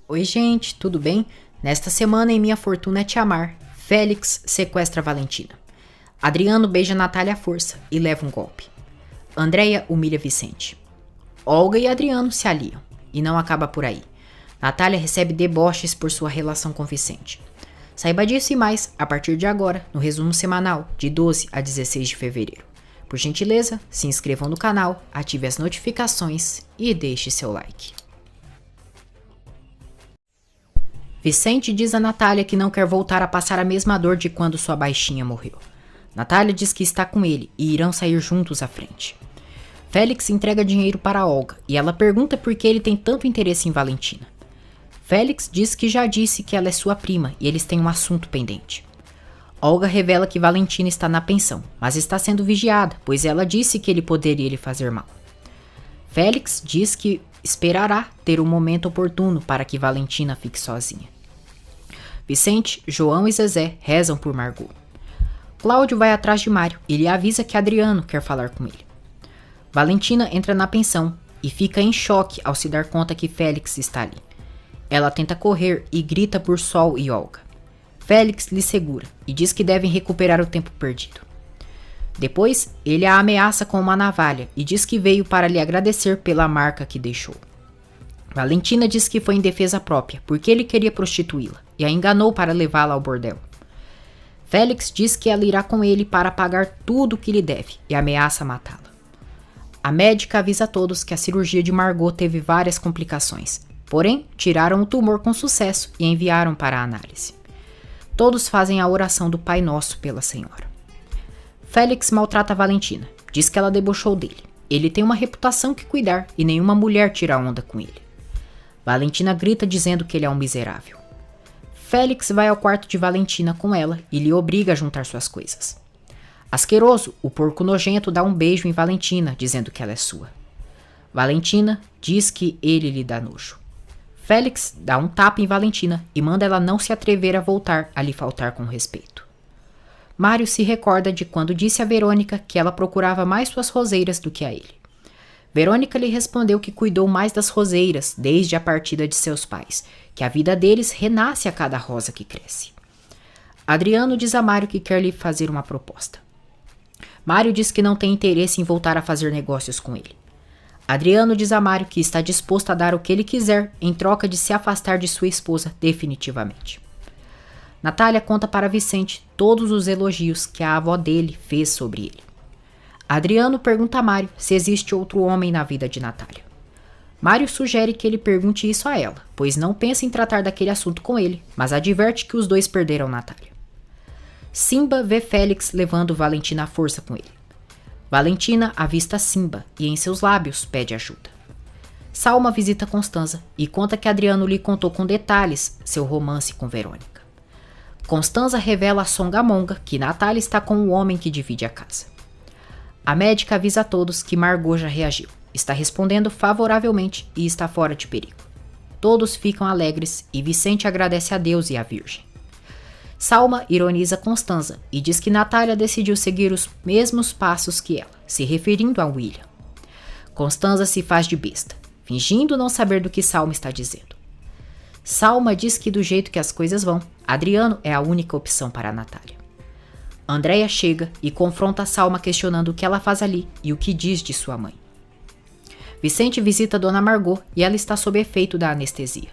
Oi gente, tudo bem? Nesta semana em Minha Fortuna é Te Amar, Félix sequestra Valentina. Adriano beija Natália à força e leva um golpe. Andréia humilha Vicente. Olga e Adriano se aliam, e não acaba por aí. Natália recebe deboches por sua relação com Vicente. Saiba disso e mais a partir de agora, no resumo semanal de 12 a 16 de fevereiro. Por gentileza, se inscrevam no canal, ative as notificações e deixe seu like. Vicente diz a Natália que não quer voltar a passar a mesma dor de quando sua baixinha morreu. Natália diz que está com ele e irão sair juntos à frente. Félix entrega dinheiro para Olga e ela pergunta por que ele tem tanto interesse em Valentina. Félix diz que já disse que ela é sua prima e eles têm um assunto pendente. Olga revela que Valentina está na pensão, mas está sendo vigiada, pois ela disse que ele poderia lhe fazer mal. Félix diz que esperará ter o momento oportuno para que Valentina fique sozinha. Vicente, João e Zezé rezam por Margot. Cláudio vai atrás de Mário e lhe avisa que Adriano quer falar com ele. Valentina entra na pensão e fica em choque ao se dar conta que Félix está ali. Ela tenta correr e grita por Sol e Olga. Félix lhe segura e diz que devem recuperar o tempo perdido. Depois, ele a ameaça com uma navalha e diz que veio para lhe agradecer pela marca que deixou. Valentina diz que foi em defesa própria, porque ele queria prostituí-la e a enganou para levá-la ao bordel. Félix diz que ela irá com ele para pagar tudo o que lhe deve e ameaça matá-la. A médica avisa a todos que a cirurgia de Margot teve várias complicações, porém, tiraram o tumor com sucesso e enviaram para a análise. Todos fazem a oração do Pai Nosso pela Senhora. Félix maltrata Valentina, diz que ela debochou dele. Ele tem uma reputação que cuidar e nenhuma mulher tira onda com ele. Valentina grita dizendo que ele é um miserável. Félix vai ao quarto de Valentina com ela e lhe obriga a juntar suas coisas. Asqueroso, o porco nojento dá um beijo em Valentina, dizendo que ela é sua. Valentina diz que ele lhe dá nojo. Félix dá um tapa em Valentina e manda ela não se atrever a voltar a lhe faltar com respeito. Mário se recorda de quando disse a Verônica que ela procurava mais suas roseiras do que a ele. Verônica lhe respondeu que cuidou mais das roseiras desde a partida de seus pais, que a vida deles renasce a cada rosa que cresce. Adriano diz a Mário que quer lhe fazer uma proposta. Mário diz que não tem interesse em voltar a fazer negócios com ele. Adriano diz a Mário que está disposto a dar o que ele quiser em troca de se afastar de sua esposa definitivamente. Natália conta para Vicente todos os elogios que a avó dele fez sobre ele. Adriano pergunta a Mário se existe outro homem na vida de Natália. Mário sugere que ele pergunte isso a ela, pois não pensa em tratar daquele assunto com ele, mas adverte que os dois perderam Natália. Simba vê Félix levando Valentina à força com ele. Valentina avista Simba e em seus lábios pede ajuda. Salma visita Constanza e conta que Adriano lhe contou com detalhes seu romance com Verônica. Constanza revela a Songamonga que Natália está com o homem que divide a casa. A médica avisa a todos que Margot já reagiu, está respondendo favoravelmente e está fora de perigo. Todos ficam alegres e Vicente agradece a Deus e à Virgem. Salma ironiza Constanza e diz que Natália decidiu seguir os mesmos passos que ela, se referindo a William. Constanza se faz de besta, fingindo não saber do que Salma está dizendo. Salma diz que do jeito que as coisas vão, Adriano é a única opção para Natália. Andréia chega e confronta Salma questionando o que ela faz ali e o que diz de sua mãe. Vicente visita Dona Margot e ela está sob efeito da anestesia.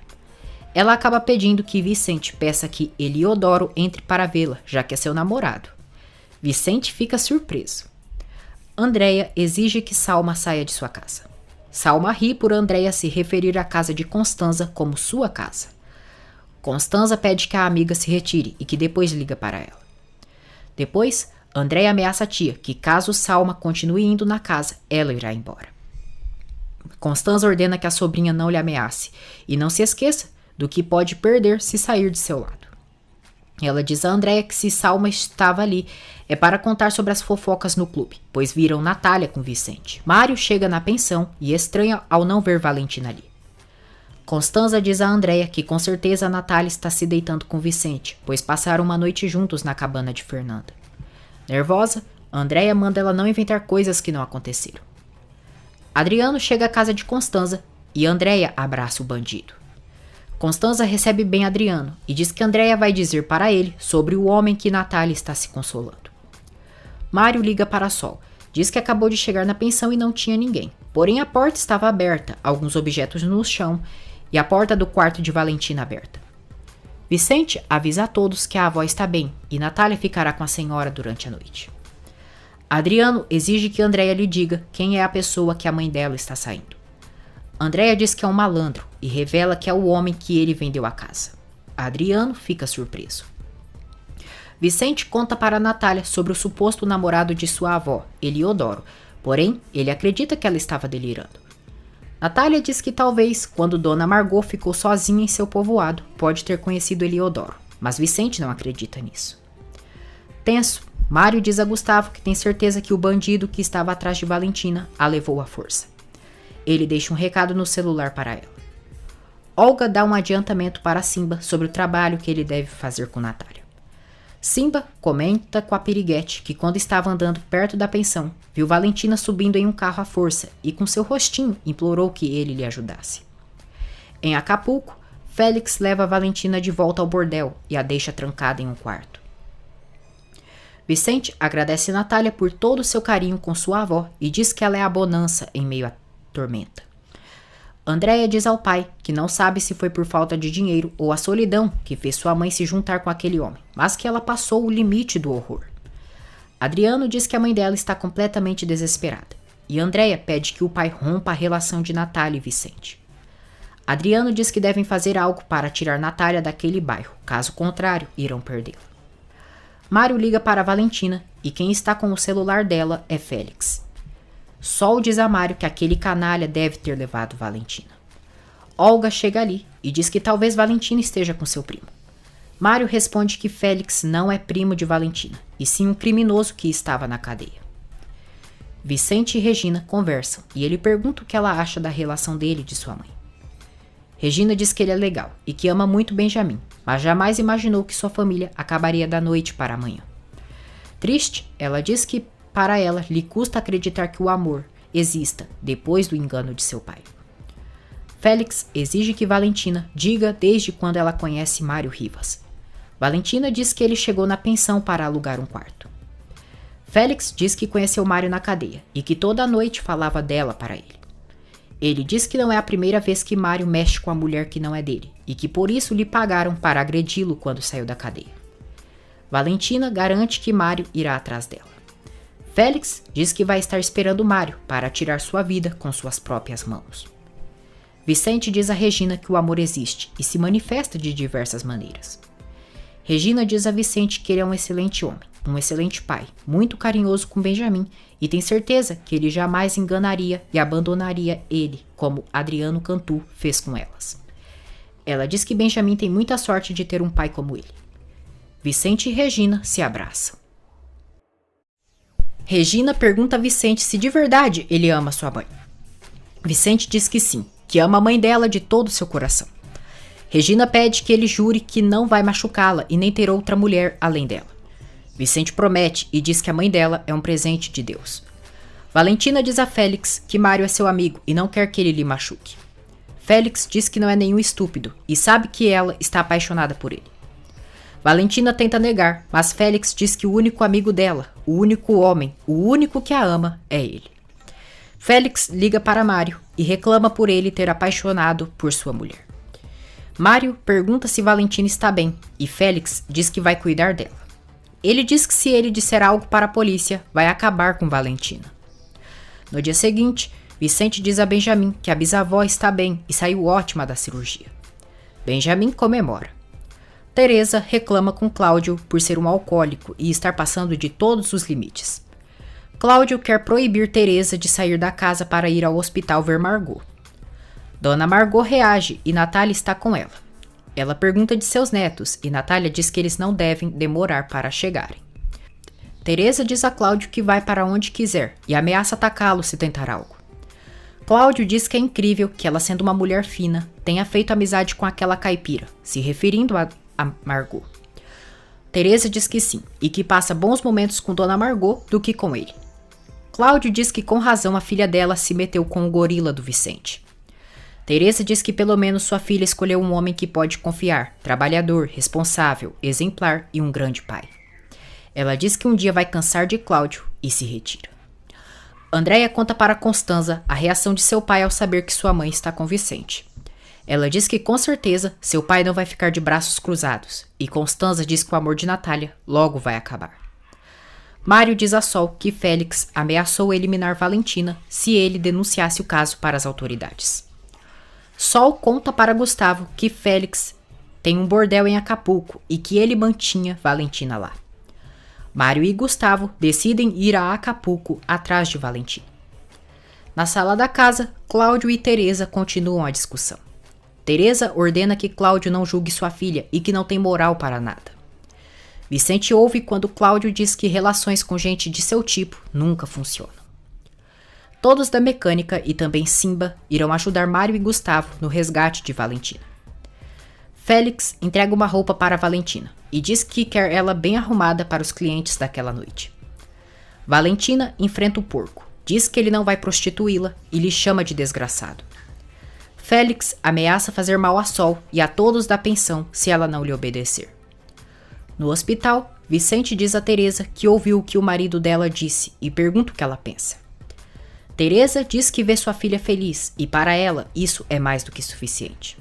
Ela acaba pedindo que Vicente peça que Eliodoro entre para vê-la, já que é seu namorado. Vicente fica surpreso. Andréia exige que Salma saia de sua casa. Salma ri por Andréia se referir à casa de Constanza como sua casa. Constanza pede que a amiga se retire e que depois liga para ela. Depois, Andréia ameaça a tia que caso Salma continue indo na casa, ela irá embora. Constanza ordena que a sobrinha não lhe ameace e não se esqueça do que pode perder se sair de seu lado. Ela diz a Andréia que se Salma estava ali é para contar sobre as fofocas no clube, pois viram Natália com Vicente. Mário chega na pensão e estranha ao não ver Valentina ali. Constanza diz a Andréia que com certeza a Natália está se deitando com Vicente, pois passaram uma noite juntos na cabana de Fernanda. Nervosa, Andréia manda ela não inventar coisas que não aconteceram. Adriano chega à casa de Constanza e Andréia abraça o bandido. Constanza recebe bem Adriano e diz que Andrea vai dizer para ele sobre o homem que Natália está se consolando. Mário liga para Sol, diz que acabou de chegar na pensão e não tinha ninguém, porém a porta estava aberta, alguns objetos no chão e a porta do quarto de Valentina aberta. Vicente avisa a todos que a avó está bem e Natália ficará com a senhora durante a noite. Adriano exige que Andrea lhe diga quem é a pessoa que a mãe dela está saindo. Andrea diz que é um malandro e revela que é o homem que ele vendeu a casa. Adriano fica surpreso. Vicente conta para Natália sobre o suposto namorado de sua avó, Eliodoro, porém ele acredita que ela estava delirando. Natália diz que talvez, quando Dona Margot ficou sozinha em seu povoado, pode ter conhecido Eliodoro, mas Vicente não acredita nisso. Tenso, Mário diz a Gustavo que tem certeza que o bandido que estava atrás de Valentina a levou à força. Ele deixa um recado no celular para ela. Olga dá um adiantamento para Simba sobre o trabalho que ele deve fazer com Natália. Simba comenta com a Piriguete que quando estava andando perto da pensão, viu Valentina subindo em um carro à força e com seu rostinho implorou que ele lhe ajudasse. Em Acapulco, Félix leva Valentina de volta ao bordel e a deixa trancada em um quarto. Vicente agradece Natália por todo o seu carinho com sua avó e diz que ela é a bonança em meio à tormenta. Andrea diz ao pai que não sabe se foi por falta de dinheiro ou a solidão que fez sua mãe se juntar com aquele homem, mas que ela passou o limite do horror. Adriano diz que a mãe dela está completamente desesperada e Andrea pede que o pai rompa a relação de Natália e Vicente. Adriano diz que devem fazer algo para tirar Natália daquele bairro, caso contrário, irão perdê-la. Mário liga para Valentina e quem está com o celular dela é Félix. Sol diz a Mário que aquele canalha deve ter levado Valentina. Olga chega ali e diz que talvez Valentina esteja com seu primo. Mário responde que Félix não é primo de Valentina, e sim um criminoso que estava na cadeia. Vicente e Regina conversam e ele pergunta o que ela acha da relação dele e de sua mãe. Regina diz que ele é legal e que ama muito Benjamin, mas jamais imaginou que sua família acabaria da noite para a manhã. Triste, ela diz que para ela lhe custa acreditar que o amor exista depois do engano de seu pai. Félix exige que Valentina diga desde quando ela conhece Mário Rivas. Valentina diz que ele chegou na pensão para alugar um quarto. Félix diz que conheceu Mário na cadeia e que toda noite falava dela para ele. Ele diz que não é a primeira vez que Mário mexe com a mulher que não é dele e que por isso lhe pagaram para agredi-lo quando saiu da cadeia. Valentina garante que Mário irá atrás dela. Félix diz que vai estar esperando Mário para tirar sua vida com suas próprias mãos. Vicente diz a Regina que o amor existe e se manifesta de diversas maneiras. Regina diz a Vicente que ele é um excelente homem, um excelente pai, muito carinhoso com Benjamin e tem certeza que ele jamais enganaria e abandonaria ele, como Adriano Cantu fez com elas. Ela diz que Benjamin tem muita sorte de ter um pai como ele. Vicente e Regina se abraçam. Regina pergunta a Vicente se de verdade ele ama sua mãe. Vicente diz que sim, que ama a mãe dela de todo o seu coração. Regina pede que ele jure que não vai machucá-la e nem ter outra mulher além dela. Vicente promete e diz que a mãe dela é um presente de Deus. Valentina diz a Félix que Mário é seu amigo e não quer que ele lhe machuque. Félix diz que não é nenhum estúpido e sabe que ela está apaixonada por ele. Valentina tenta negar, mas Félix diz que o único amigo dela, o único homem, o único que a ama, é ele. Félix liga para Mário e reclama por ele ter apaixonado por sua mulher. Mário pergunta se Valentina está bem e Félix diz que vai cuidar dela. Ele diz que se ele disser algo para a polícia, vai acabar com Valentina. No dia seguinte, Vicente diz a Benjamin que a bisavó está bem e saiu ótima da cirurgia. Benjamin comemora. Teresa reclama com Cláudio por ser um alcoólico e estar passando de todos os limites. Cláudio quer proibir Teresa de sair da casa para ir ao hospital ver Margot. Dona Margot reage e Natália está com ela. Ela pergunta de seus netos e Natália diz que eles não devem demorar para chegarem. Teresa diz a Cláudio que vai para onde quiser e ameaça atacá-lo se tentar algo. Cláudio diz que é incrível que ela, sendo uma mulher fina, tenha feito amizade com aquela caipira, se referindo a Margot. Teresa diz que sim, e que passa bons momentos com Dona Margot do que com ele. Cláudio diz que com razão a filha dela se meteu com o gorila do Vicente. Teresa diz que pelo menos sua filha escolheu um homem que pode confiar, trabalhador, responsável, exemplar e um grande pai. Ela diz que um dia vai cansar de Cláudio e se retira. Andréia conta para Constanza a reação de seu pai ao saber que sua mãe está com Vicente. Ela diz que com certeza seu pai não vai ficar de braços cruzados, e Constanza diz que o amor de Natália logo vai acabar. Mário diz a Sol que Félix ameaçou eliminar Valentina se ele denunciasse o caso para as autoridades. Sol conta para Gustavo que Félix tem um bordel em Acapulco e que ele mantinha Valentina lá. Mário e Gustavo decidem ir a Acapulco atrás de Valentina. Na sala da casa, Cláudio e Teresa continuam a discussão. Teresa ordena que Cláudio não julgue sua filha e que não tem moral para nada. Vicente ouve quando Cláudio diz que relações com gente de seu tipo nunca funcionam. Todos da mecânica e também Simba irão ajudar Mário e Gustavo no resgate de Valentina. Félix entrega uma roupa para Valentina e diz que quer ela bem arrumada para os clientes daquela noite. Valentina enfrenta o porco, diz que ele não vai prostituí-la e lhe chama de desgraçado. Félix ameaça fazer mal a Sol e a todos da pensão se ela não lhe obedecer. No hospital, Vicente diz a Teresa que ouviu o que o marido dela disse e pergunta o que ela pensa. Teresa diz que vê sua filha feliz e para ela isso é mais do que suficiente.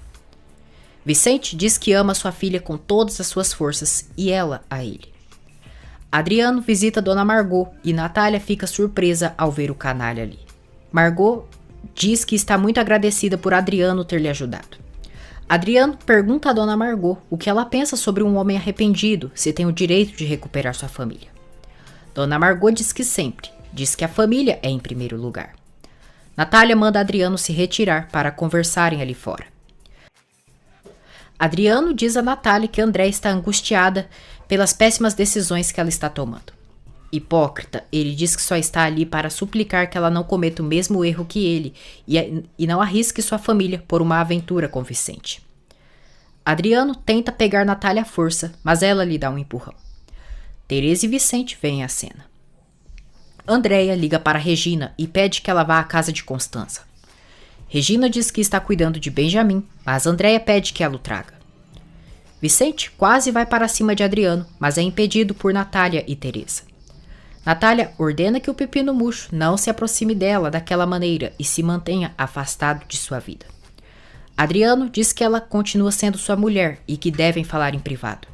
Vicente diz que ama sua filha com todas as suas forças e ela a ele. Adriano visita Dona Margot e Natália fica surpresa ao ver o canalha ali. Margot diz que está muito agradecida por Adriano ter lhe ajudado. Adriano pergunta a Dona Margot o que ela pensa sobre um homem arrependido, se tem o direito de recuperar sua família. Dona Margot diz que sempre, diz que a família é em primeiro lugar. Natália manda Adriano se retirar para conversarem ali fora. Adriano diz a Natália que André está angustiada pelas péssimas decisões que ela está tomando. Hipócrita, ele diz que só está ali para suplicar que ela não cometa o mesmo erro que ele e não arrisque sua família por uma aventura com Vicente. Adriano tenta pegar Natália à força, mas ela lhe dá um empurrão. Teresa e Vicente veem a cena. Andréia liga para Regina e pede que ela vá à casa de Constanza. Regina diz que está cuidando de Benjamin, mas Andréia pede que ela o traga. Vicente quase vai para cima de Adriano, mas é impedido por Natália e Teresa. Natália ordena que o Pepino Murcho não se aproxime dela daquela maneira e se mantenha afastado de sua vida. Adriano diz que ela continua sendo sua mulher e que devem falar em privado.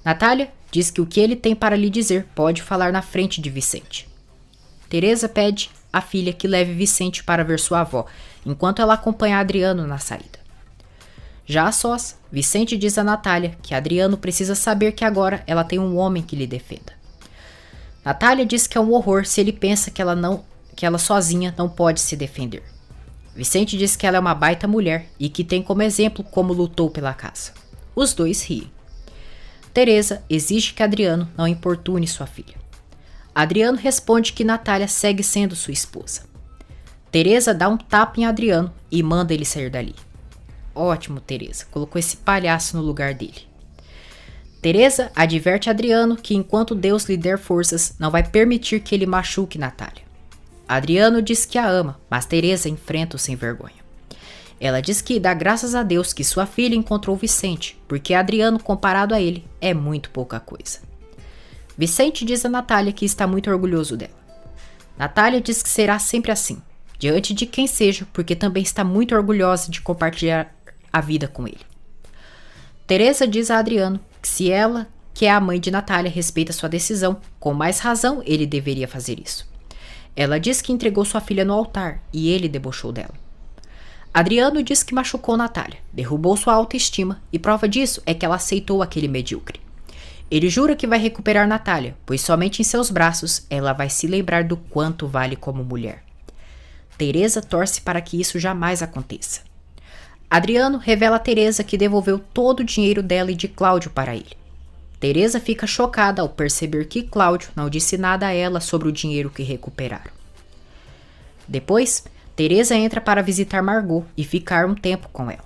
Natália diz que o que ele tem para lhe dizer pode falar na frente de Vicente. Teresa pede à filha que leve Vicente para ver sua avó, enquanto ela acompanha Adriano na saída. Já a sós, Vicente diz a Natália que Adriano precisa saber que agora ela tem um homem que lhe defenda. Natália diz que é um horror se ele pensa que ela sozinha não pode se defender. Vicente diz que ela é uma baita mulher e que tem como exemplo como lutou pela casa. Os dois riem. Teresa exige que Adriano não importune sua filha. Adriano responde que Natália segue sendo sua esposa. Teresa dá um tapa em Adriano e manda ele sair dali. Ótimo, Teresa, colocou esse palhaço no lugar dele. Teresa adverte Adriano que enquanto Deus lhe der forças, não vai permitir que ele machuque Natália. Adriano diz que a ama, mas Teresa enfrenta o sem vergonha. Ela diz que dá graças a Deus que sua filha encontrou Vicente, porque Adriano, comparado a ele, é muito pouca coisa. Vicente diz a Natália que está muito orgulhoso dela. Natália diz que será sempre assim, diante de quem seja, porque também está muito orgulhosa de compartilhar a vida com ele. Teresa diz a Adriano que se ela, que é a mãe de Natália, respeita sua decisão, com mais razão ele deveria fazer isso. Ela diz que entregou sua filha no altar e ele debochou dela. Adriano diz que machucou Natália, derrubou sua autoestima e prova disso é que ela aceitou aquele medíocre. Ele jura que vai recuperar Natália, pois somente em seus braços ela vai se lembrar do quanto vale como mulher. Teresa torce para que isso jamais aconteça. Adriano revela a Teresa que devolveu todo o dinheiro dela e de Cláudio para ele. Teresa fica chocada ao perceber que Cláudio não disse nada a ela sobre o dinheiro que recuperaram. Depois, Teresa entra para visitar Margot e ficar um tempo com ela.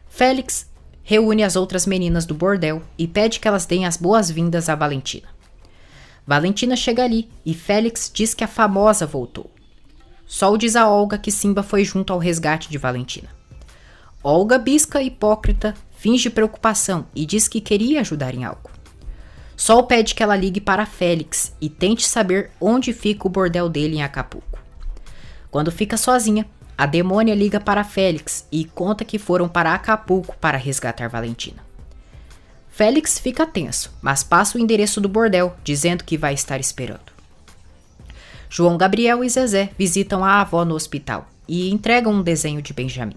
Félix reúne as outras meninas do bordel e pede que elas deem as boas-vindas a Valentina. Valentina chega ali e Félix diz que a famosa voltou. Sol diz a Olga que Simba foi junto ao resgate de Valentina. Olga bisca hipócrita, finge preocupação e diz que queria ajudar em algo. Sol pede que ela ligue para Félix e tente saber onde fica o bordel dele em Acapulco. Quando fica sozinha, a demônia liga para Félix e conta que foram para Acapulco para resgatar Valentina. Félix fica tenso, mas passa o endereço do bordel, dizendo que vai estar esperando. João Gabriel e Zezé visitam a avó no hospital e entregam um desenho de Benjamin.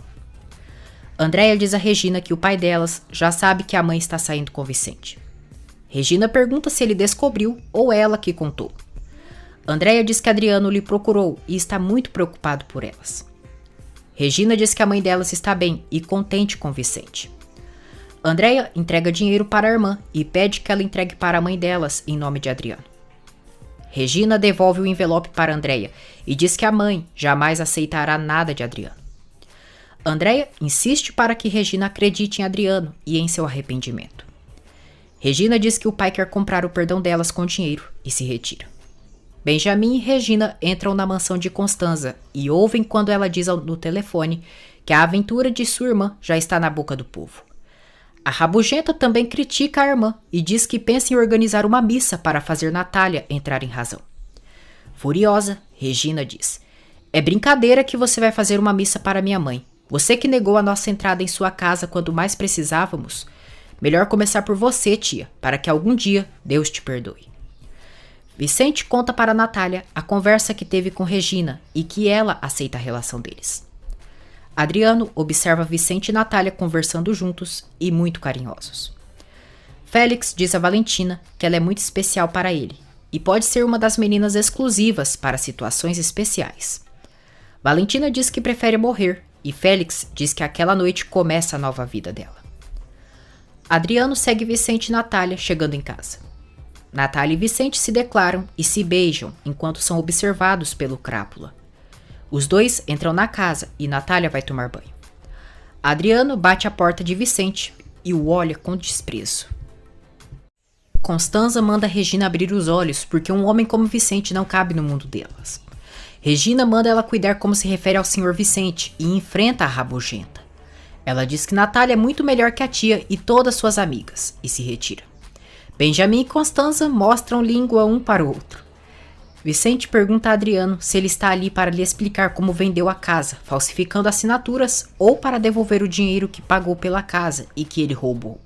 Andréia diz a Regina que o pai delas já sabe que a mãe está saindo com Vicente. Regina pergunta se ele descobriu ou ela que contou. Andréia diz que Adriano lhe procurou e está muito preocupado por elas. Regina diz que a mãe delas está bem e contente com Vicente. Andréia entrega dinheiro para a irmã e pede que ela entregue para a mãe delas em nome de Adriano. Regina devolve o envelope para Andréia e diz que a mãe jamais aceitará nada de Adriano. Andréia insiste para que Regina acredite em Adriano e em seu arrependimento. Regina diz que o pai quer comprar o perdão delas com dinheiro e se retira. Benjamin e Regina entram na mansão de Constanza e ouvem quando ela diz no telefone que a aventura de sua irmã já está na boca do povo. A rabugenta também critica a irmã e diz que pensa em organizar uma missa para fazer Natália entrar em razão. Furiosa, Regina diz: "É brincadeira que você vai fazer uma missa para minha mãe. Você que negou a nossa entrada em sua casa quando mais precisávamos. Melhor começar por você, tia, para que algum dia Deus te perdoe." Vicente conta para Natália a conversa que teve com Regina e que ela aceita a relação deles. Adriano observa Vicente e Natália conversando juntos e muito carinhosos. Félix diz a Valentina que ela é muito especial para ele e pode ser uma das meninas exclusivas para situações especiais. Valentina diz que prefere morrer e Félix diz que aquela noite começa a nova vida dela. Adriano segue Vicente e Natália chegando em casa. Natália e Vicente se declaram e se beijam enquanto são observados pelo Crápula. Os dois entram na casa e Natália vai tomar banho. Adriano bate a porta de Vicente e o olha com desprezo. Constanza manda Regina abrir os olhos porque um homem como Vicente não cabe no mundo delas. Regina manda ela cuidar como se refere ao Sr. Vicente e enfrenta a rabugenta. Ela diz que Natália é muito melhor que a tia e todas suas amigas e se retira. Benjamin e Constanza mostram língua um para o outro. Vicente pergunta a Adriano se ele está ali para lhe explicar como vendeu a casa, falsificando assinaturas, ou para devolver o dinheiro que pagou pela casa e que ele roubou.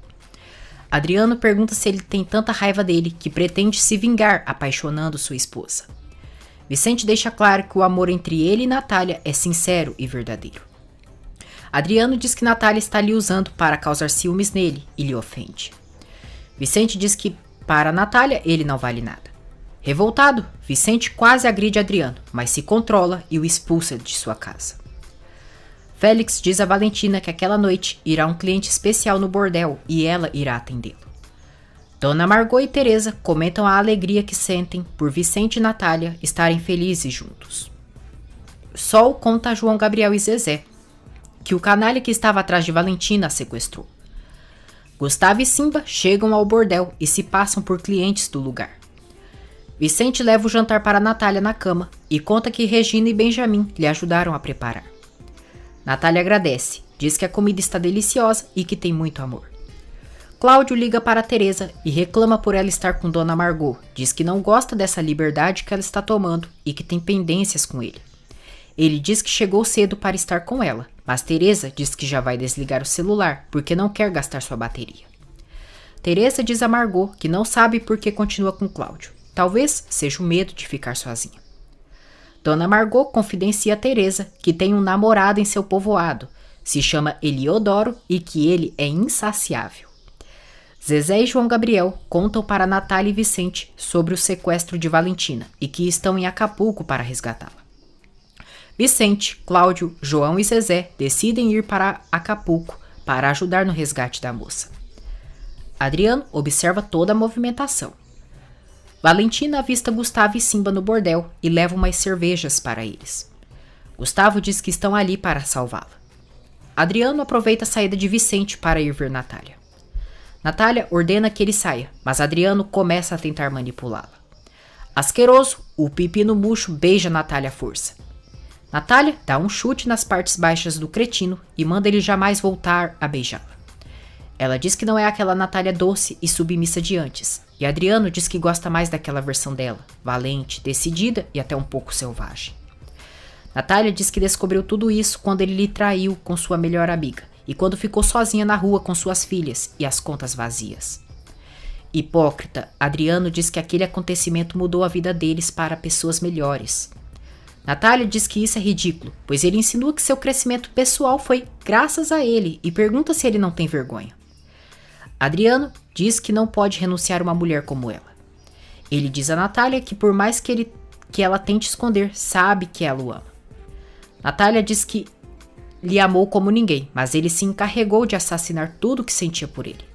Adriano pergunta se ele tem tanta raiva dele que pretende se vingar apaixonando sua esposa. Vicente deixa claro que o amor entre ele e Natália é sincero e verdadeiro. Adriano diz que Natália está lhe usando para causar ciúmes nele e lhe ofende. Vicente diz que, para Natália, ele não vale nada. Revoltado, Vicente quase agride Adriano, mas se controla e o expulsa de sua casa. Félix diz a Valentina que aquela noite irá um cliente especial no bordel e ela irá atendê-lo. Dona Margot e Teresa comentam a alegria que sentem por Vicente e Natália estarem felizes juntos. Sol conta a João Gabriel e Zezé que o canalha que estava atrás de Valentina a sequestrou. Gustavo e Simba chegam ao bordel e se passam por clientes do lugar. Vicente leva o jantar para Natália na cama e conta que Regina e Benjamin lhe ajudaram a preparar. Natália agradece, diz que a comida está deliciosa e que tem muito amor. Cláudio liga para Teresa e reclama por ela estar com Dona Margot, diz que não gosta dessa liberdade que ela está tomando e que tem pendências com ele. Ele diz que chegou cedo para estar com ela, mas Teresa diz que já vai desligar o celular porque não quer gastar sua bateria. Teresa diz a Margot que não sabe por que continua com Cláudio. Talvez seja o medo de ficar sozinha. Dona Margot confidencia a Teresa que tem um namorado em seu povoado, se chama Eliodoro e que ele é insaciável. Zezé e João Gabriel contam para Natália e Vicente sobre o sequestro de Valentina e que estão em Acapulco para resgatá-la. Vicente, Cláudio, João e Zezé decidem ir para Acapulco para ajudar no resgate da moça. Adriano observa toda a movimentação. Valentina avista Gustavo e Simba no bordel e leva umas cervejas para eles. Gustavo diz que estão ali para salvá-la. Adriano aproveita a saída de Vicente para ir ver Natália. Natália ordena que ele saia, mas Adriano começa a tentar manipulá-la. Asqueroso, o pepino murcho beija Natália à força. Natália dá um chute nas partes baixas do cretino e manda ele jamais voltar a beijá-la. Ela diz que não é aquela Natália doce e submissa de antes, e Adriano diz que gosta mais daquela versão dela, valente, decidida e até um pouco selvagem. Natália diz que descobriu tudo isso quando ele lhe traiu com sua melhor amiga e quando ficou sozinha na rua com suas filhas e as contas vazias. Hipócrita, Adriano diz que aquele acontecimento mudou a vida deles para pessoas melhores. Natália diz que isso é ridículo, pois ele insinua que seu crescimento pessoal foi graças a ele e pergunta se ele não tem vergonha. Adriano diz que não pode renunciar a uma mulher como ela. Ele diz a Natália que por mais que ela tente esconder, sabe que ela o ama. Natália diz que lhe amou como ninguém, mas ele se encarregou de assassinar tudo o que sentia por ele.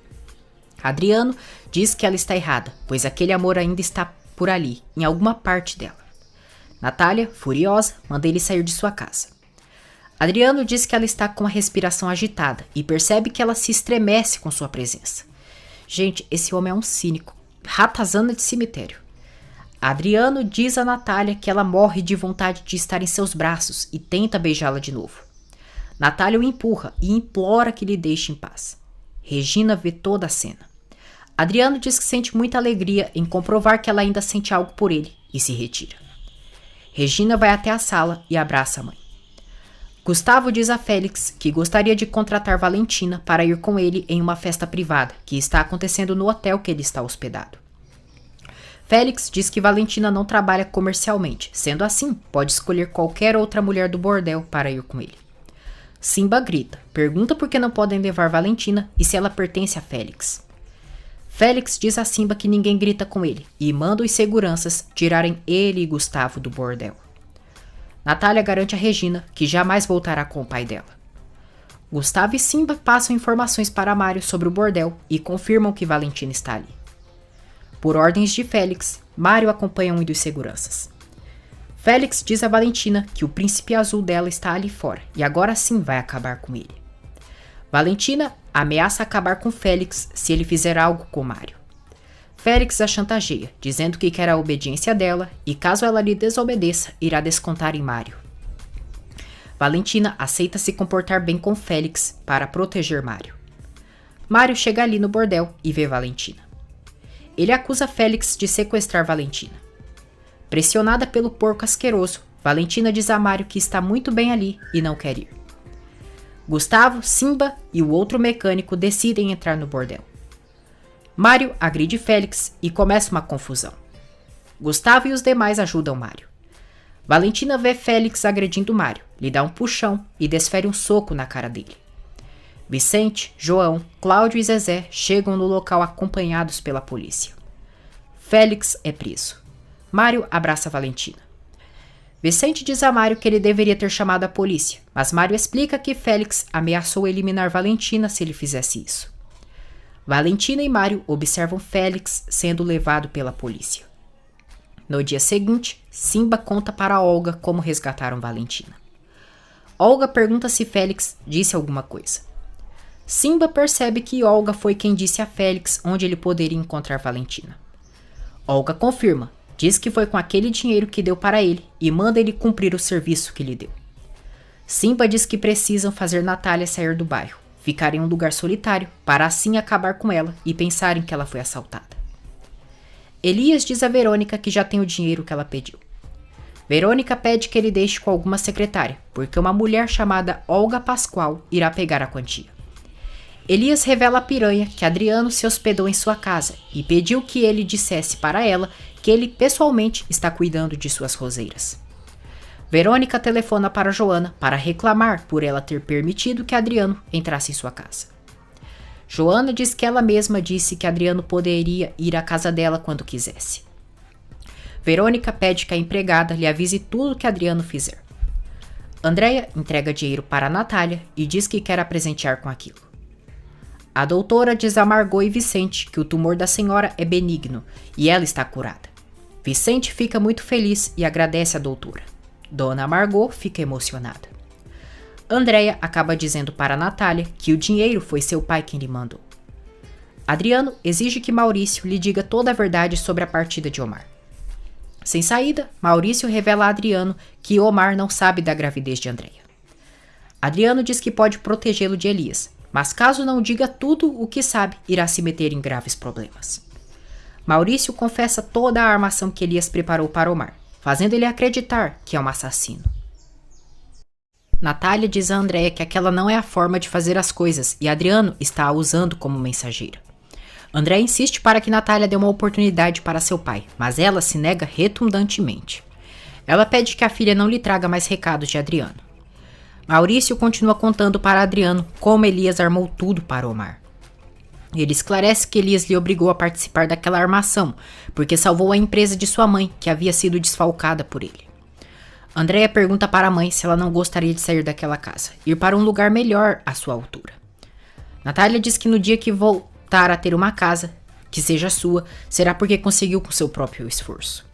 Adriano diz que ela está errada, pois aquele amor ainda está por ali, em alguma parte dela. Natália, furiosa, manda ele sair de sua casa. Adriano diz que ela está com a respiração agitada e percebe que ela se estremece com sua presença. Gente, esse homem é um cínico, ratazana de cemitério. Adriano diz a Natália que ela morre de vontade de estar em seus braços e tenta beijá-la de novo. Natália o empurra e implora que lhe deixe em paz. Regina vê toda a cena. Adriano diz que sente muita alegria em comprovar que ela ainda sente algo por ele e se retira. Regina vai até a sala e abraça a mãe. Gustavo diz a Félix que gostaria de contratar Valentina para ir com ele em uma festa privada que está acontecendo no hotel que ele está hospedado. Félix diz que Valentina não trabalha comercialmente, sendo assim, pode escolher qualquer outra mulher do bordel para ir com ele. Simba grita, pergunta por que não podem levar Valentina e se ela pertence a Félix. Félix diz a Simba que ninguém grita com ele e manda os seguranças tirarem ele e Gustavo do bordel. Natália garante a Regina que jamais voltará com o pai dela. Gustavo e Simba passam informações para Mário sobre o bordel e confirmam que Valentina está ali. Por ordens de Félix, Mário acompanha um dos seguranças. Félix diz a Valentina que o príncipe azul dela está ali fora e agora sim vai acabar com ele. Valentina ameaça acabar com Félix se ele fizer algo com Mário. Félix a chantageia, dizendo que quer a obediência dela e caso ela lhe desobedeça, irá descontar em Mário. Valentina aceita se comportar bem com Félix para proteger Mário. Mário chega ali no bordel e vê Valentina. Ele acusa Félix de sequestrar Valentina. Pressionada pelo porco asqueroso, Valentina diz a Mário que está muito bem ali e não quer ir. Gustavo, Simba e o outro mecânico decidem entrar no bordel. Mário agride Félix e começa uma confusão. Gustavo e os demais ajudam Mário. Valentina vê Félix agredindo Mário, lhe dá um puxão e desfere um soco na cara dele. Vicente, João, Cláudio e Zezé chegam no local acompanhados pela polícia. Félix é preso. Mário abraça Valentina. Vicente diz a Mário que ele deveria ter chamado a polícia, mas Mário explica que Félix ameaçou eliminar Valentina se ele fizesse isso. Valentina e Mário observam Félix sendo levado pela polícia. No dia seguinte, Simba conta para Olga como resgataram Valentina. Olga pergunta se Félix disse alguma coisa. Simba percebe que Olga foi quem disse a Félix onde ele poderia encontrar Valentina. Olga confirma, diz que foi com aquele dinheiro que deu para ele e manda ele cumprir o serviço que lhe deu. Simba diz que precisam fazer Natália sair do bairro, ficar em um lugar solitário, para assim acabar com ela e pensarem que ela foi assaltada. Elias diz a Verônica que já tem o dinheiro que ela pediu. Verônica pede que ele deixe com alguma secretária, porque uma mulher chamada Olga Pascoal irá pegar a quantia. Elias revela a piranha que Adriano se hospedou em sua casa e pediu que ele dissesse para ela que ele pessoalmente está cuidando de suas roseiras. Verônica telefona para Joana para reclamar por ela ter permitido que Adriano entrasse em sua casa. Joana diz que ela mesma disse que Adriano poderia ir à casa dela quando quisesse. Verônica pede que a empregada lhe avise tudo que Adriano fizer. Andréia entrega dinheiro para Natália e diz que quer a presentear com aquilo. A doutora diz a Margot e Vicente que o tumor da senhora é benigno e ela está curada. Vicente fica muito feliz e agradece a doutora. Dona Margot fica emocionada. Andréia acaba dizendo para Natália que o dinheiro foi seu pai quem lhe mandou. Adriano exige que Maurício lhe diga toda a verdade sobre a partida de Omar. Sem saída, Maurício revela a Adriano que Omar não sabe da gravidez de Andréia. Adriano diz que pode protegê-lo de Elias, mas caso não diga tudo o que sabe, irá se meter em graves problemas. Maurício confessa toda a armação que Elias preparou para Omar, fazendo ele acreditar que é um assassino. Natália diz a Andréia que aquela não é a forma de fazer as coisas e Adriano está a usando como mensageira. Andréia insiste para que Natália dê uma oportunidade para seu pai, mas ela se nega retundantemente. Ela pede que a filha não lhe traga mais recados de Adriano. Maurício continua contando para Adriano como Elias armou tudo para Omar. Ele esclarece que Elias lhe obrigou a participar daquela armação, porque salvou a empresa de sua mãe, que havia sido desfalcada por ele. Andréia pergunta para a mãe se ela não gostaria de sair daquela casa, ir para um lugar melhor à sua altura. Natália diz que no dia que voltar a ter uma casa, que seja sua, será porque conseguiu com seu próprio esforço.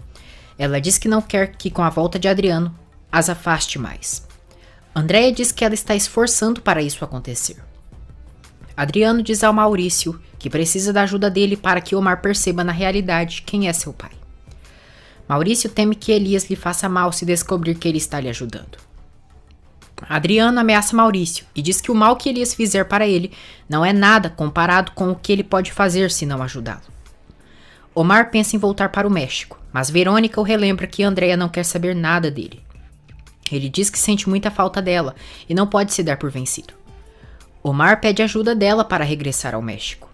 Ela diz que não quer que com a volta de Adriano as afaste mais. Andréia diz que ela está esforçando para isso acontecer. Adriano diz ao Maurício que precisa da ajuda dele para que Omar perceba na realidade quem é seu pai. Maurício teme que Elias lhe faça mal se descobrir que ele está lhe ajudando. Adriano ameaça Maurício e diz que o mal que Elias fizer para ele não é nada comparado com o que ele pode fazer se não ajudá-lo. Omar pensa em voltar para o México, mas Verônica o relembra que Andréia não quer saber nada dele. Ele diz que sente muita falta dela e não pode se dar por vencido. Omar pede ajuda dela para regressar ao México.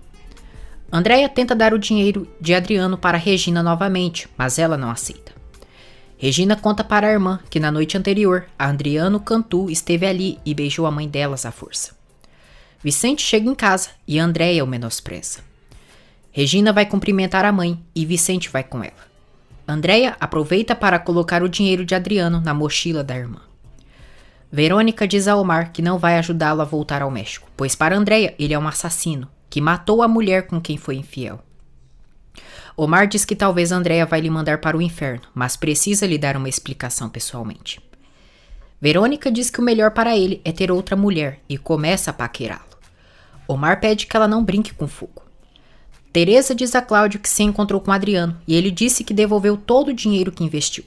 Andréia tenta dar o dinheiro de Adriano para Regina novamente, mas ela não aceita. Regina conta para a irmã que na noite anterior, Adriano Cantu esteve ali e beijou a mãe delas à força. Vicente chega em casa e Andréia o menospreza. Regina vai cumprimentar a mãe e Vicente vai com ela. Andréia aproveita para colocar o dinheiro de Adriano na mochila da irmã. Verônica diz a Omar que não vai ajudá-lo a voltar ao México, pois para Andréia ele é um assassino, que matou a mulher com quem foi infiel. Omar diz que talvez Andréia vai lhe mandar para o inferno, mas precisa lhe dar uma explicação pessoalmente. Verônica diz que o melhor para ele é ter outra mulher e começa a paquerá-lo. Omar pede que ela não brinque com fogo. Teresa diz a Cláudio que se encontrou com Adriano e ele disse que devolveu todo o dinheiro que investiu.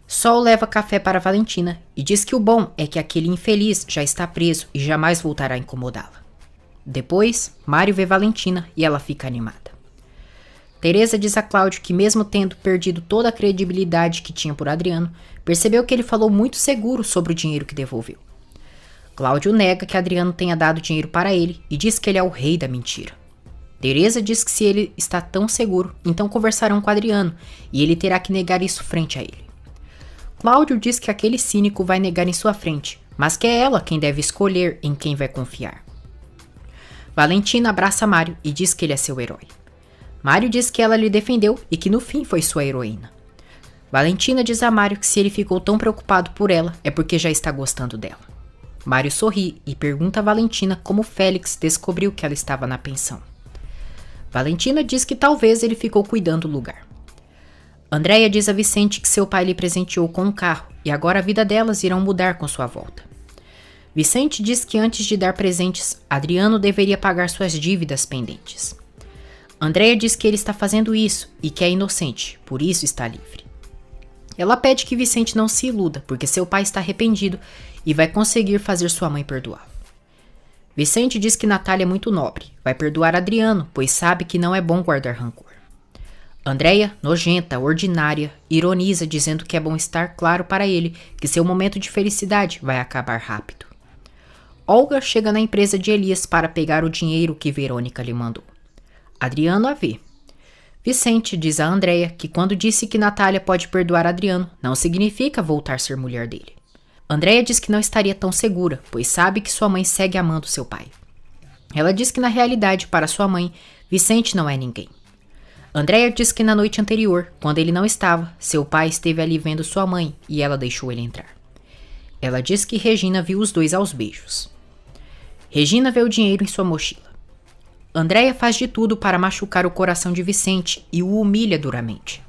Sol leva café para Valentina e diz que o bom é que aquele infeliz já está preso e jamais voltará a incomodá-la. Depois, Mário vê Valentina e ela fica animada. Teresa diz a Cláudio que mesmo tendo perdido toda a credibilidade que tinha por Adriano, percebeu que ele falou muito seguro sobre o dinheiro que devolveu. Cláudio nega que Adriano tenha dado dinheiro para ele e diz que ele é o rei da mentira. Teresa diz que se ele está tão seguro, então conversarão com Adriano e ele terá que negar isso frente a ele. Cláudio diz que aquele cínico vai negar em sua frente, mas que é ela quem deve escolher em quem vai confiar. Valentina abraça Mário e diz que ele é seu herói. Mário diz que ela lhe defendeu e que no fim foi sua heroína. Valentina diz a Mário que se ele ficou tão preocupado por ela é porque já está gostando dela. Mário sorri e pergunta a Valentina como Félix descobriu que ela estava na pensão. Valentina diz que talvez ele ficou cuidando do lugar. Andréia diz a Vicente que seu pai lhe presenteou com um carro e agora a vida delas irão mudar com sua volta. Vicente diz que antes de dar presentes, Adriano deveria pagar suas dívidas pendentes. Andréia diz que ele está fazendo isso e que é inocente, por isso está livre. Ela pede que Vicente não se iluda, porque seu pai está arrependido e vai conseguir fazer sua mãe perdoá-lo. Vicente diz que Natália é muito nobre, vai perdoar Adriano, pois sabe que não é bom guardar rancor. Andréia, nojenta, ordinária, ironiza dizendo que é bom estar claro para ele que seu momento de felicidade vai acabar rápido. Olga chega na empresa de Elias para pegar o dinheiro que Verônica lhe mandou. Adriano a vê. Vicente diz a Andréia que quando disse que Natália pode perdoar Adriano, não significa voltar a ser mulher dele. Andréia diz que não estaria tão segura, pois sabe que sua mãe segue amando seu pai. Ela diz que na realidade, para sua mãe, Vicente não é ninguém. Andréia diz que na noite anterior, quando ele não estava, seu pai esteve ali vendo sua mãe e ela deixou ele entrar. Ela diz que Regina viu os dois aos beijos. Regina vê o dinheiro em sua mochila. Andréia faz de tudo para machucar o coração de Vicente e o humilha duramente.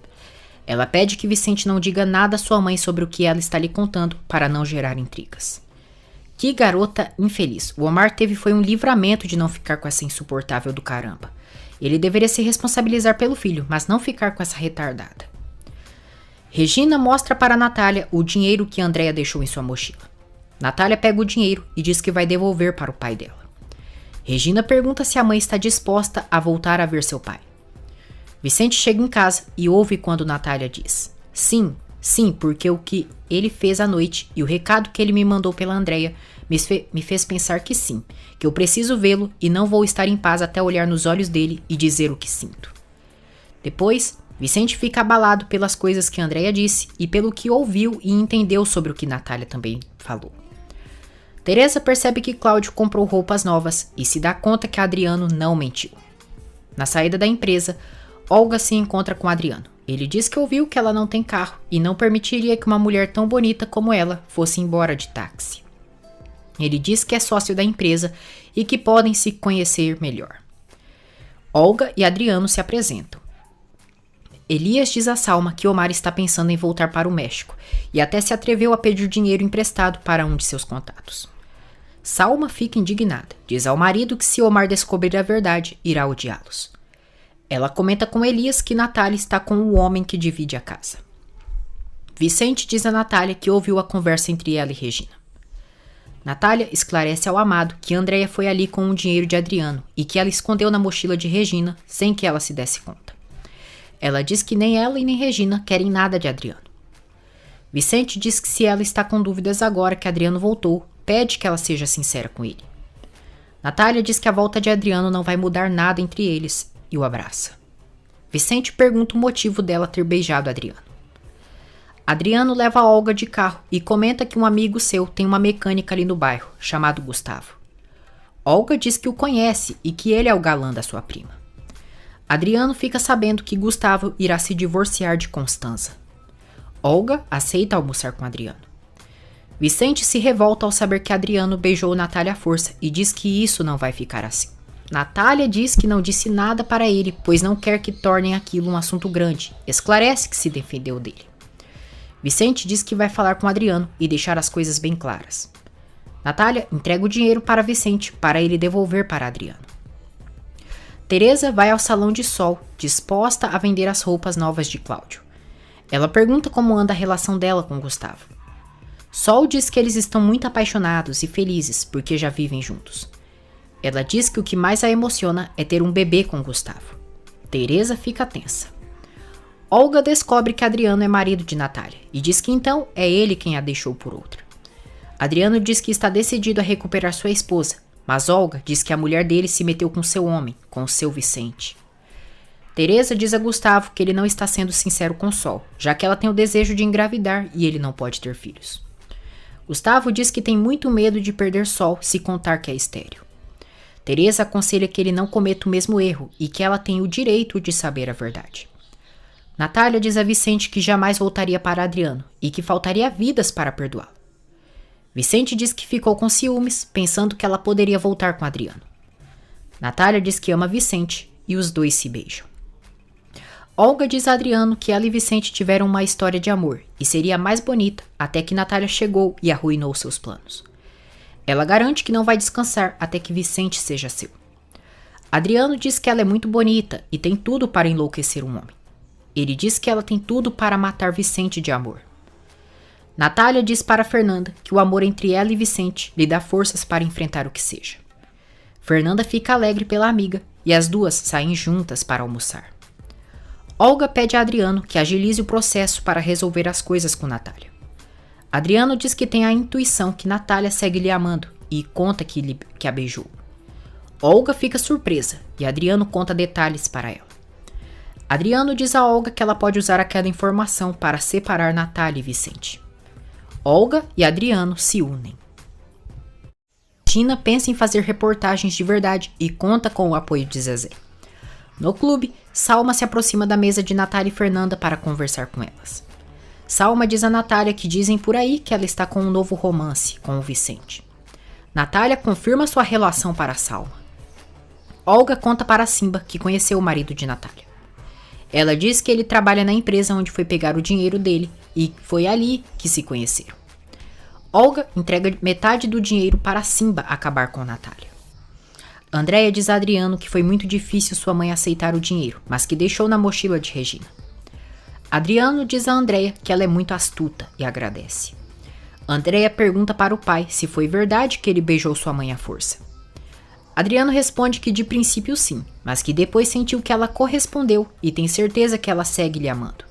Ela pede que Vicente não diga nada à sua mãe sobre o que ela está lhe contando para não gerar intrigas. Que garota infeliz. O Omar teve foi um livramento de não ficar com essa insuportável do caramba. Ele deveria se responsabilizar pelo filho, mas não ficar com essa retardada. Regina mostra para Natália o dinheiro que Andréia deixou em sua mochila. Natália pega o dinheiro e diz que vai devolver para o pai dela. Regina pergunta se a mãe está disposta a voltar a ver seu pai. Vicente chega em casa e ouve quando Natália diz: Sim, sim, porque o que ele fez à noite e o recado que ele me mandou pela Andréia me fez pensar que sim, que eu preciso vê-lo e não vou estar em paz até olhar nos olhos dele e dizer o que sinto. Depois, Vicente fica abalado pelas coisas que Andréia disse e pelo que ouviu e entendeu sobre o que Natália também falou. Teresa percebe que Cláudio comprou roupas novas e se dá conta que Adriano não mentiu. Na saída da empresa, Olga se encontra com Adriano. Ele diz que ouviu que ela não tem carro e não permitiria que uma mulher tão bonita como ela fosse embora de táxi. Ele diz que é sócio da empresa e que podem se conhecer melhor. Olga e Adriano se apresentam. Elias diz a Salma que Omar está pensando em voltar para o México e até se atreveu a pedir dinheiro emprestado para um de seus contatos. Salma fica indignada. Diz ao marido que se Omar descobrir a verdade, irá odiá-los. Ela comenta com Elias que Natália está com o homem que divide a casa. Vicente diz a Natália que ouviu a conversa entre ela e Regina. Natália esclarece ao amado que Andréia foi ali com o dinheiro de Adriano e que ela escondeu na mochila de Regina sem que ela se desse conta. Ela diz que nem ela e nem Regina querem nada de Adriano. Vicente diz que se ela está com dúvidas agora que Adriano voltou, pede que ela seja sincera com ele. Natália diz que a volta de Adriano não vai mudar nada entre eles e o abraça. Vicente pergunta o motivo dela ter beijado Adriano. Adriano leva a Olga de carro e comenta que um amigo seu tem uma mecânica ali no bairro, chamado Gustavo. Olga diz que o conhece e que ele é o galã da sua prima. Adriano fica sabendo que Gustavo irá se divorciar de Constanza. Olga aceita almoçar com Adriano. Vicente se revolta ao saber que Adriano beijou Natália à força e diz que isso não vai ficar assim. Natália diz que não disse nada para ele, pois não quer que tornem aquilo um assunto grande. Esclarece que se defendeu dele. Vicente diz que vai falar com Adriano e deixar as coisas bem claras. Natália entrega o dinheiro para Vicente para ele devolver para Adriano. Teresa vai ao salão de Sol, disposta a vender as roupas novas de Cláudio. Ela pergunta como anda a relação dela com Gustavo. Sol diz que eles estão muito apaixonados e felizes porque já vivem juntos. Ela diz que o que mais a emociona é ter um bebê com Gustavo. Teresa fica tensa. Olga descobre que Adriano é marido de Natália e diz que então é ele quem a deixou por outra. Adriano diz que está decidido a recuperar sua esposa, mas Olga diz que a mulher dele se meteu com seu homem, com o seu Vicente. Teresa diz a Gustavo que ele não está sendo sincero com Sol, já que ela tem o desejo de engravidar e ele não pode ter filhos. Gustavo diz que tem muito medo de perder Sol se contar que é estéril. Teresa aconselha que ele não cometa o mesmo erro e que ela tem o direito de saber a verdade. Natália diz a Vicente que jamais voltaria para Adriano e que faltaria vidas para perdoá-lo. Vicente diz que ficou com ciúmes, pensando que ela poderia voltar com Adriano. Natália diz que ama Vicente e os dois se beijam. Olga diz a Adriano que ela e Vicente tiveram uma história de amor e seria mais bonita até que Natália chegou e arruinou seus planos. Ela garante que não vai descansar até que Vicente seja seu. Adriano diz que ela é muito bonita e tem tudo para enlouquecer um homem. Ele diz que ela tem tudo para matar Vicente de amor. Natália diz para Fernanda que o amor entre ela e Vicente lhe dá forças para enfrentar o que seja. Fernanda fica alegre pela amiga e as duas saem juntas para almoçar. Olga pede a Adriano que agilize o processo para resolver as coisas com Natália. Adriano diz que tem a intuição que Natália segue lhe amando e conta que a beijou. Olga fica surpresa e Adriano conta detalhes para ela. Adriano diz a Olga que ela pode usar aquela informação para separar Natália e Vicente. Olga e Adriano se unem. Tina pensa em fazer reportagens de verdade e conta com o apoio de Zezé. No clube, Salma se aproxima da mesa de Natália e Fernanda para conversar com elas. Salma diz a Natália que dizem por aí que ela está com um novo romance com o Vicente. Natália confirma sua relação para Salma. Olga conta para Simba que conheceu o marido de Natália. Ela diz que ele trabalha na empresa onde foi pegar o dinheiro dele e foi ali que se conheceram. Olga entrega metade do dinheiro para Simba acabar com Natália. Andréia diz a Adriano que foi muito difícil sua mãe aceitar o dinheiro, mas que deixou na mochila de Regina. Adriano diz a Andrea que ela é muito astuta e agradece. Andrea pergunta para o pai se foi verdade que ele beijou sua mãe à força. Adriano responde que de princípio sim, mas que depois sentiu que ela correspondeu e tem certeza que ela segue lhe amando.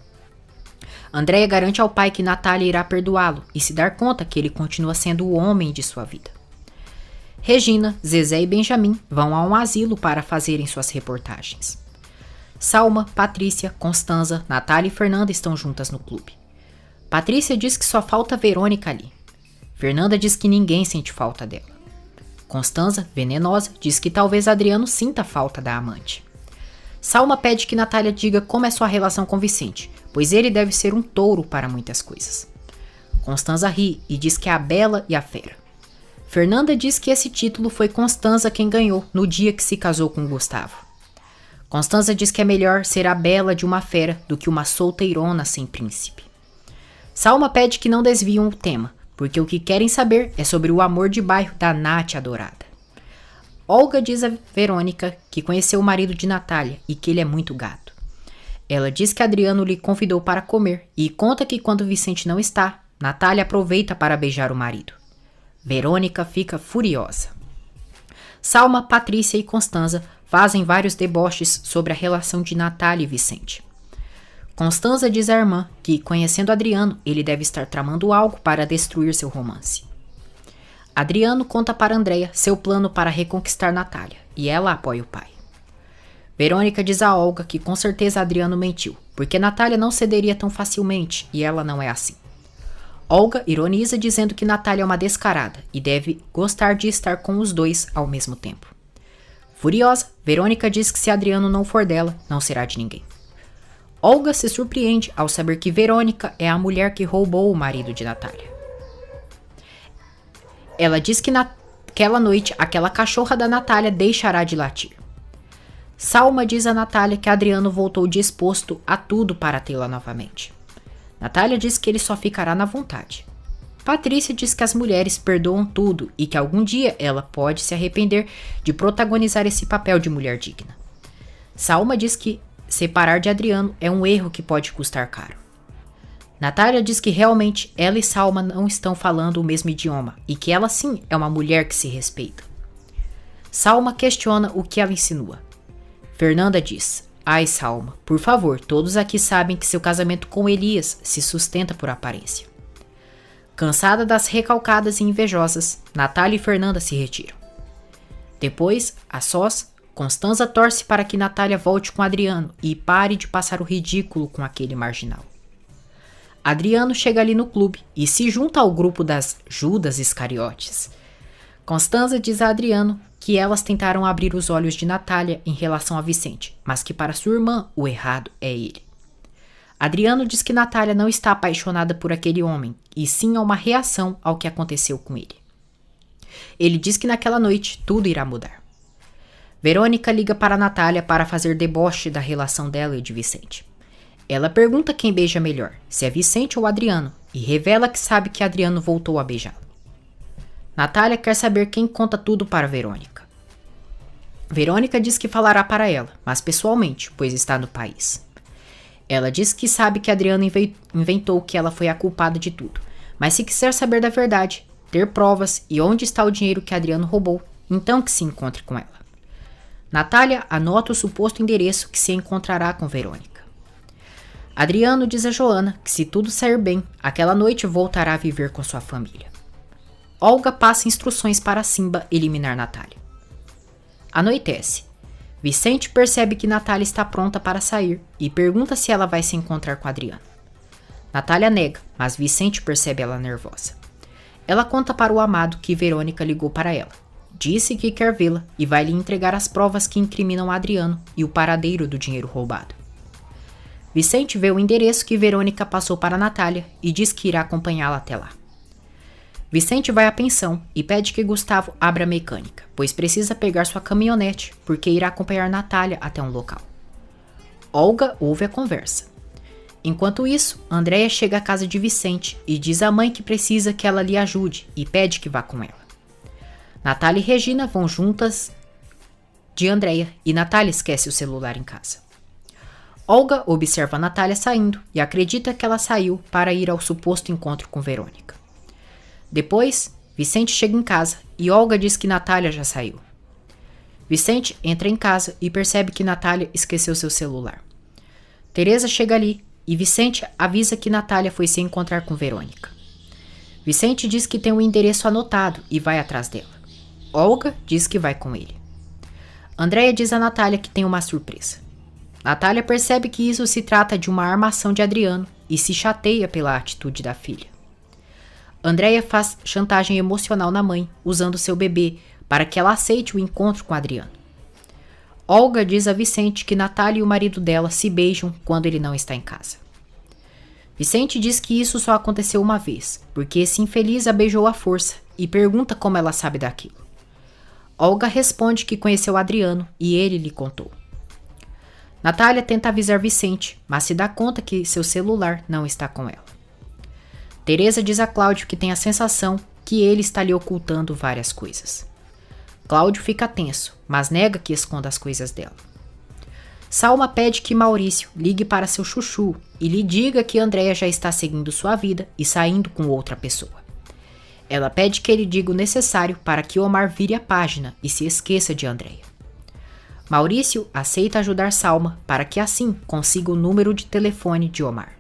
Andrea garante ao pai que Natália irá perdoá-lo e se dar conta que ele continua sendo o homem de sua vida. Regina, Zezé e Benjamin vão a um asilo para fazerem suas reportagens. Salma, Patrícia, Constanza, Natália e Fernanda estão juntas no clube. Patrícia diz que só falta Verônica ali. Fernanda diz que ninguém sente falta dela. Constanza, venenosa, diz que talvez Adriano sinta falta da amante. Salma pede que Natália diga como é sua relação com Vicente, pois ele deve ser um touro para muitas coisas. Constanza ri e diz que é a Bela e a Fera. Fernanda diz que esse título foi Constanza quem ganhou no dia que se casou com Gustavo. Constanza diz que é melhor ser a Bela de uma fera do que uma solteirona sem príncipe. Salma pede que não desviem o tema, porque o que querem saber é sobre o amor de bairro da Nath adorada. Olga diz a Verônica que conheceu o marido de Natália e que ele é muito gato. Ela diz que Adriano lhe convidou para comer e conta que quando Vicente não está, Natália aproveita para beijar o marido. Verônica fica furiosa. Salma, Patrícia e Constanza fazem vários deboches sobre a relação de Natália e Vicente. Constanza diz à irmã que, conhecendo Adriano, ele deve estar tramando algo para destruir seu romance. Adriano conta para Andrea seu plano para reconquistar Natália, e ela apoia o pai. Verônica diz a Olga que com certeza Adriano mentiu, porque Natália não cederia tão facilmente, e ela não é assim. Olga ironiza dizendo que Natália é uma descarada e deve gostar de estar com os dois ao mesmo tempo. Furiosa, Verônica diz que se Adriano não for dela, não será de ninguém. Olga se surpreende ao saber que Verônica é a mulher que roubou o marido de Natália. Ela diz que naquela noite aquela cachorra da Natália deixará de latir. Salma diz a Natália que Adriano voltou disposto a tudo para tê-la novamente. Natália diz que ele só ficará na vontade. Patrícia diz que as mulheres perdoam tudo e que algum dia ela pode se arrepender de protagonizar esse papel de mulher digna. Salma diz que separar de Adriano é um erro que pode custar caro. Natália diz que realmente ela e Salma não estão falando o mesmo idioma e que ela sim é uma mulher que se respeita. Salma questiona o que ela insinua. Fernanda diz: "Ai, Salma, por favor, todos aqui sabem que seu casamento com Elias se sustenta por aparência." Cansada das recalcadas e invejosas, Natália e Fernanda se retiram. Depois, a sós, Constanza torce para que Natália volte com Adriano e pare de passar o ridículo com aquele marginal. Adriano chega ali no clube e se junta ao grupo das Judas Iscariotes. Constanza diz a Adriano que elas tentaram abrir os olhos de Natália em relação a Vicente, mas que para sua irmã o errado é ele. Adriano diz que Natália não está apaixonada por aquele homem, e sim é uma reação ao que aconteceu com ele. Ele diz que naquela noite tudo irá mudar. Verônica liga para Natália para fazer deboche da relação dela e de Vicente. Ela pergunta quem beija melhor, se é Vicente ou Adriano, e revela que sabe que Adriano voltou a beijá-la. Natália quer saber quem conta tudo para Verônica. Verônica diz que falará para ela, mas pessoalmente, pois está no país. Ela diz que sabe que Adriano inventou que ela foi a culpada de tudo, mas se quiser saber da verdade, ter provas e onde está o dinheiro que Adriano roubou, então que se encontre com ela. Natália anota o suposto endereço que se encontrará com Verônica. Adriano diz a Joana que se tudo sair bem, aquela noite voltará a viver com sua família. Olga passa instruções para Simba eliminar Natália. Anoitece. Vicente percebe que Natália está pronta para sair e pergunta se ela vai se encontrar com Adriano. Natália nega, mas Vicente percebe ela nervosa. Ela conta para o amado que Verônica ligou para ela. Disse que quer vê-la e vai lhe entregar as provas que incriminam Adriano e o paradeiro do dinheiro roubado. Vicente vê o endereço que Verônica passou para Natália e diz que irá acompanhá-la até lá. Vicente vai à pensão e pede que Gustavo abra a mecânica, pois precisa pegar sua caminhonete, porque irá acompanhar Natália até um local. Olga ouve a conversa. Enquanto isso, Andrea chega à casa de Vicente e diz à mãe que precisa que ela lhe ajude e pede que vá com ela. Natália e Regina vão juntas de Andrea e Natália esquece o celular em casa. Olga observa a Natália saindo e acredita que ela saiu para ir ao suposto encontro com Verônica. Depois, Vicente chega em casa e Olga diz que Natália já saiu. Vicente entra em casa e percebe que Natália esqueceu seu celular. Teresa chega ali e Vicente avisa que Natália foi se encontrar com Verônica. Vicente diz que tem o endereço anotado e vai atrás dela. Olga diz que vai com ele. Andréia diz a Natália que tem uma surpresa. Natália percebe que isso se trata de uma armação de Adriano e se chateia pela atitude da filha. Andréia faz chantagem emocional na mãe, usando seu bebê, para que ela aceite o encontro com Adriano. Olga diz a Vicente que Natália e o marido dela se beijam quando ele não está em casa. Vicente diz que isso só aconteceu uma vez, porque esse infeliz a beijou à força e pergunta como ela sabe daquilo. Olga responde que conheceu Adriano e ele lhe contou. Natália tenta avisar Vicente, mas se dá conta que seu celular não está com ela. Teresa diz a Cláudio que tem a sensação que ele está lhe ocultando várias coisas. Cláudio fica tenso, mas nega que esconda as coisas dela. Salma pede que Maurício ligue para seu chuchu e lhe diga que Andréia já está seguindo sua vida e saindo com outra pessoa. Ela pede que ele diga o necessário para que Omar vire a página e se esqueça de Andréia. Maurício aceita ajudar Salma para que assim consiga o número de telefone de Omar.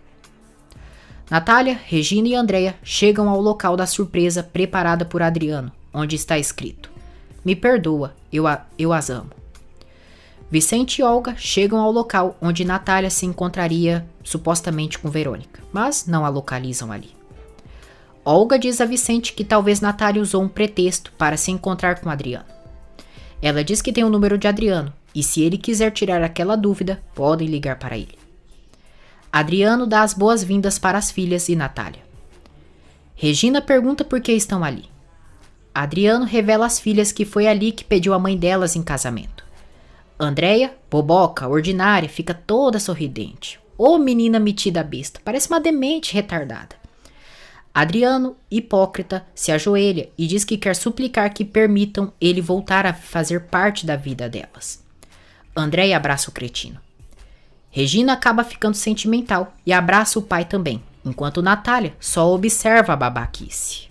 Natália, Regina e Andréia chegam ao local da surpresa preparada por Adriano, onde está escrito: "Me perdoa, eu as amo." Vicente e Olga chegam ao local onde Natália se encontraria supostamente com Verônica, mas não a localizam ali. Olga diz a Vicente que talvez Natália usou um pretexto para se encontrar com Adriano. Ela diz que tem o número de Adriano e se ele quiser tirar aquela dúvida, podem ligar para ele. Adriano dá as boas-vindas para as filhas e Natália. Regina pergunta por que estão ali. Adriano revela às filhas que foi ali que pediu a mãe delas em casamento. Andréia, boboca, ordinária, fica toda sorridente. Ô menina metida besta, parece uma demente retardada. Adriano, hipócrita, se ajoelha e diz que quer suplicar que permitam ele voltar a fazer parte da vida delas. Andréia abraça o cretino. Regina acaba ficando sentimental e abraça o pai também, enquanto Natália só observa a babaquice.